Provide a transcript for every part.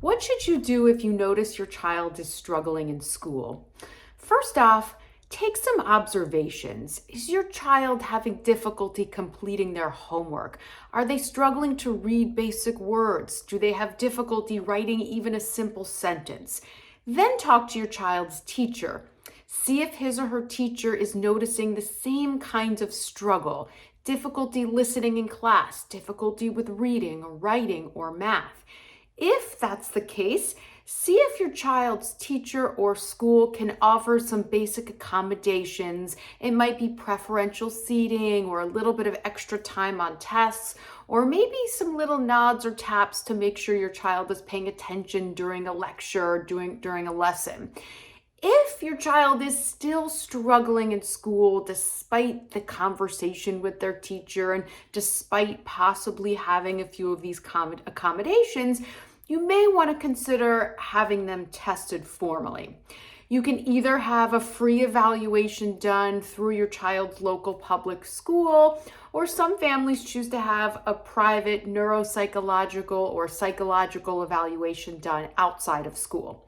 What should you do if you notice your child is struggling in school? First off, take some observations. Is your child having difficulty completing their homework? Are they struggling to read basic words? Do they have difficulty writing even a simple sentence? Then talk to your child's teacher. See if his or her teacher is noticing the same kinds of struggle, difficulty listening in class, difficulty with reading, writing, or math. If that's the case, see if your child's teacher or school can offer some basic accommodations. It might be preferential seating or a little bit of extra time on tests, or maybe some little nods or taps to make sure your child is paying attention during a lecture or during a lesson. If your child is still struggling in school despite the conversation with their teacher and despite possibly having a few of these accommodations, you may want to consider having them tested formally. You can either have a free evaluation done through your child's local public school, or some families choose to have a private neuropsychological or psychological evaluation done outside of school.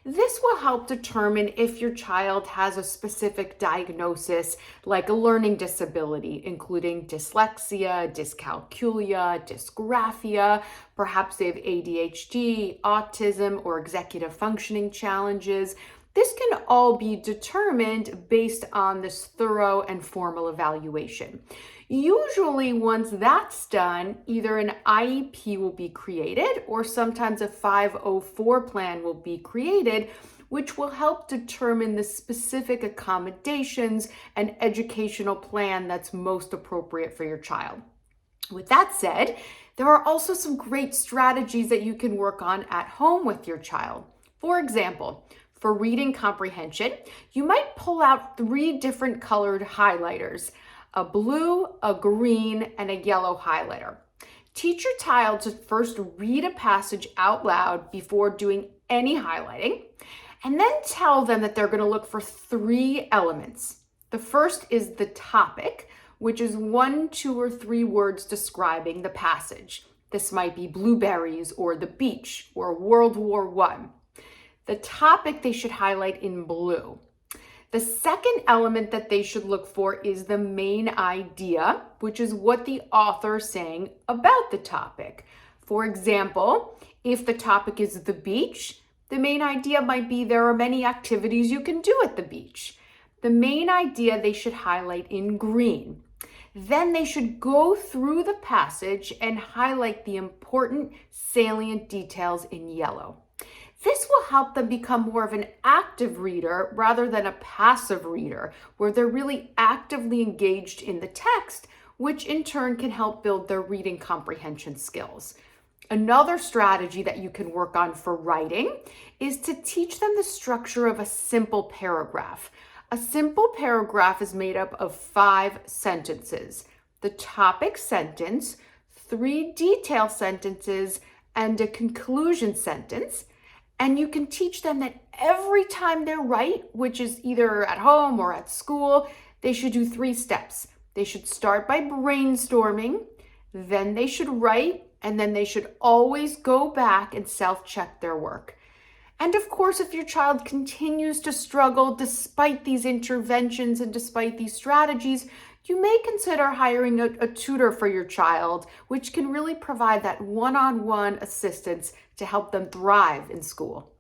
This will help determine if your child has a specific diagnosis like a learning disability, including dyslexia, dyscalculia, dysgraphia, perhaps they have ADHD, autism, or executive functioning challenges. This can all be determined based on this thorough and formal evaluation. Usually, once that's done, either an IEP will be created or sometimes a 504 plan will be created, which will help determine the specific accommodations and educational plan that's most appropriate for your child. With that said, there are also some great strategies that you can work on at home with your child. For example, for reading comprehension, you might pull out 3 different colored highlighters: a blue, a green, and a yellow highlighter. Teach your child to first read a passage out loud before doing any highlighting, and then tell them that they're going to look for 3 elements. The first is the topic, which is 1, 2, or 3 words describing the passage. This might be blueberries or the beach or World War I. The topic they should highlight in blue. The second element that they should look for is the main idea, which is what the author is saying about the topic. For example, if the topic is the beach, the main idea might be there are many activities you can do at the beach. The main idea they should highlight in green. Then they should go through the passage and highlight the important salient details in yellow. This will help them become more of an active reader rather than a passive reader, where they're really actively engaged in the text, which in turn can help build their reading comprehension skills. Another strategy that you can work on for writing is to teach them the structure of a simple paragraph. A simple paragraph is made up of 5 sentences: the topic sentence, 3 detail sentences, and a conclusion sentence. And you can teach them that every time they write, which is either at home or at school, they should do 3 steps. They should start by brainstorming, then they should write, and then they should always go back and self-check their work. And of course, if your child continues to struggle despite these interventions and despite these strategies, you may consider hiring a tutor for your child, which can really provide that one-on-one assistance to help them thrive in school.